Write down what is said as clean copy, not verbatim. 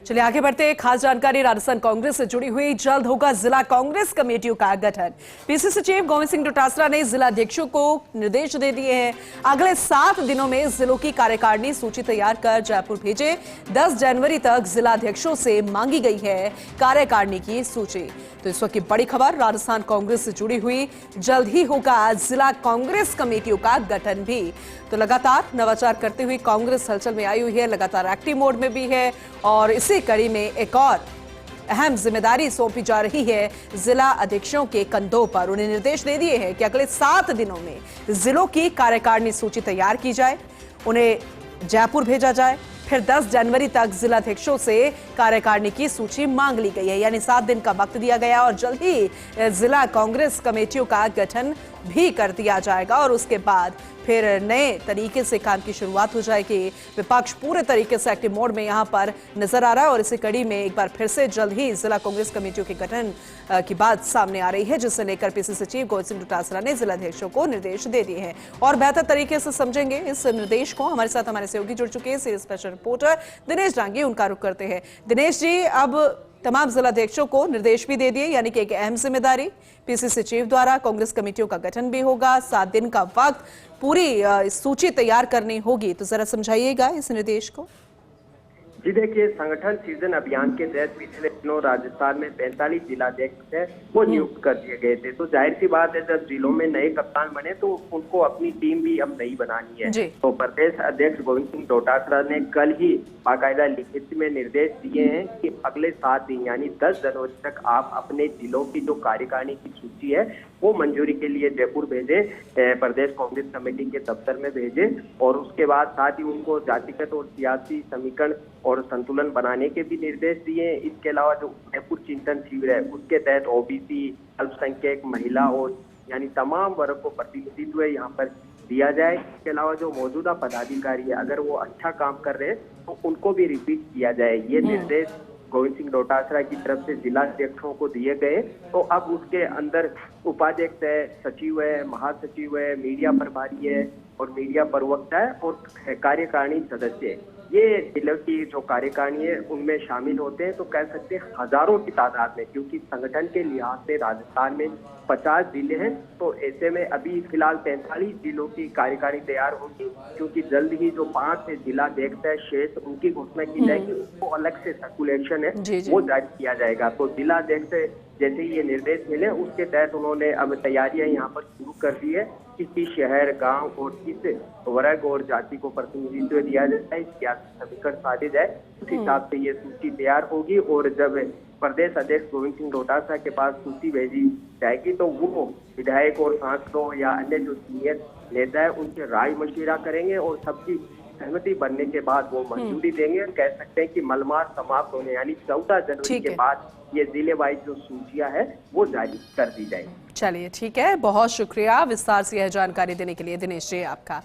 चलिए आगे बढ़ते हैं। खास जानकारी राजस्थान कांग्रेस से जुड़ी हुई। जल्द होगा जिला कांग्रेस कमेटियों का गठन। पीसीसी सचिव गोविंद सिंह डोटासरा ने जिला अध्यक्षों को निर्देश दे दिए हैं। अगले 7 दिनों में जिलों की कार्यकारिणी सूची तैयार कर जयपुर भेजे। 10 जनवरी तक जिला अध्यक्षों से मांगी गई है कार्यकारिणी की सूची। तो इस वक्त की बड़ी खबर राजस्थान कांग्रेस से जुड़ी हुई। जल्द ही होगा जिला कांग्रेस कमेटियों का गठन भी। तो लगातार नवाचार करते हुए कांग्रेस हलचल में आई हुई है, लगातार एक्टिव मोड में भी है और इसी कड़ी में एक और अहम जिम्मेदारी सौंपी जा रही है जिला अध्यक्षों के कंधों पर। उन्हें निर्देश दे दिए हैं कि अगले 7 दिनों में जिलों की कार्यकारिणी सूची तैयार की जाए, उन्हें जयपुर भेजा जाए, फिर 10 जनवरी तक जिलाध्यक्षों से कार्यकारिणी की सूची मांग ली गई है। यानी 7 दिन का वक्त दिया गया और जल्द ही जिला कांग्रेस कमेटियों का गठन भी कर दिया जाएगा और उसके बाद फिर नए तरीके से काम की शुरुआत हो जाएगी। विपक्ष पूरे तरीके से एक्टिव मोड में यहां पर नजर आ रहा है और इसी कड़ी में एक बार फिर से जल्द ही जिला कांग्रेस कमेटियों के गठन की बात सामने आ रही है, जिसे लेकर पीसीसी सचिव गोविंद सिंह डोटासरा ने जिलाध्यक्षों को निर्देश दे दिए हैं। और बेहतर तरीके से समझेंगे इस निर्देश को, हमारे साथ हमारे सहयोगी जुड़ चुके हैं, series special reporter Dinesh Dangi, उनका रुख करते हैं। दिनेश जी, अब तमाम जिलाध्यक्षों को निर्देश भी दे दिए, यानी कि एक अहम जिम्मेदारी पीसीसी सचिव द्वारा कांग्रेस कमेटियों का गठन भी होगा। 7 दिन का वक्त, पूरी सूची तैयार करनी होगी। तो जरा समझाइएगा इस निर्देश को। जी देखिए, संगठन सृजन अभियान के तहत पिछले दिनों राजस्थान में 45 जिलाध्यक्ष है वो नियुक्त कर दिए गए थे। तो जाहिर सी बात है, जब जिलों में नए कप्तान बने तो उनको अपनी टीम भी अब नई बनानी है। तो प्रदेश अध्यक्ष गोविंद सिंह डोटासरा ने कल ही बाकायदा लिखित में निर्देश दिए हैं कि अगले 7 दिन यानी 10 जनवरी तक आप अपने जिलों की जो कार्यकारिणी की सूची है वो मंजूरी के लिए जयपुर भेजे, प्रदेश कांग्रेस कमेटी के दफ्तर में भेजे और उसके बाद साथ ही उनको जातिगत और सियासी समीकरण और संतुलन बनाने के भी निर्देश दिए हैं। इसके अलावा जो जयपुर चिंतन शिविर है उसके तहत ओबीसी, अल्पसंख्यक, महिला और यानी तमाम वर्ग को प्रतिनिधित्व यहाँ पर दिया जाए। इसके अलावा जो मौजूदा पदाधिकारी है अगर वो अच्छा काम कर रहे हैं तो उनको भी रिपीट किया जाए। ये निर्देश गोविंद सिंह डोटासरा की तरफ से जिला अध्यक्षों को दिए गए। तो अब उसके अंदर उपाध्यक्ष है, सचिव है, महासचिव है, मीडिया प्रभारी है और मीडिया प्रवक्ता है और कार्यकारिणी सदस्य है। ये जिलों की जो कार्यकारिणी है उनमें शामिल होते हैं। तो कह सकते हैं हजारों की तादाद में, क्योंकि संगठन के लिहाज से राजस्थान में 50 जिले हैं। तो ऐसे में अभी फिलहाल 45 जिलों की कार्यकारिणी तैयार होगी, क्योंकि जल्द ही जो 5 जिलाध्यक्ष है शेष उनकी घोषणा की जाएगी, उनको अलग से सर्कुलेशन है वो जारी किया जाएगा। तो जिलाध्यक्ष जैसे ही ये निर्देश मिले उसके तहत उन्होंने अब तैयारियां यहाँ पर शुरू कर दी है। किसी शहर, गांव और किस वर्ग और जाति को प्रतिनिधित्व दिया जाए, सियासी समीकरण साधे जाए, उस हिसाब से ये सूची तैयार होगी। और जब प्रदेश अध्यक्ष गोविंद सिंह डोटासरा के पास सूची भेजी जाएगी तो वो विधायक और सांसदों या अन्य जो सीनियर नेता है उनसे राय मशविरा करेंगे और सबकी सहमति बनने के बाद वो मंजूरी देंगे। और कह सकते हैं कि मलमार समाप्त होने यानी 14 जनवरी के बाद ये जिले वाइज जो सूचियां है वो जारी कर दी जाएगी। चलिए ठीक है, बहुत शुक्रिया विस्तार से यह जानकारी देने के लिए दिनेश जी आपका।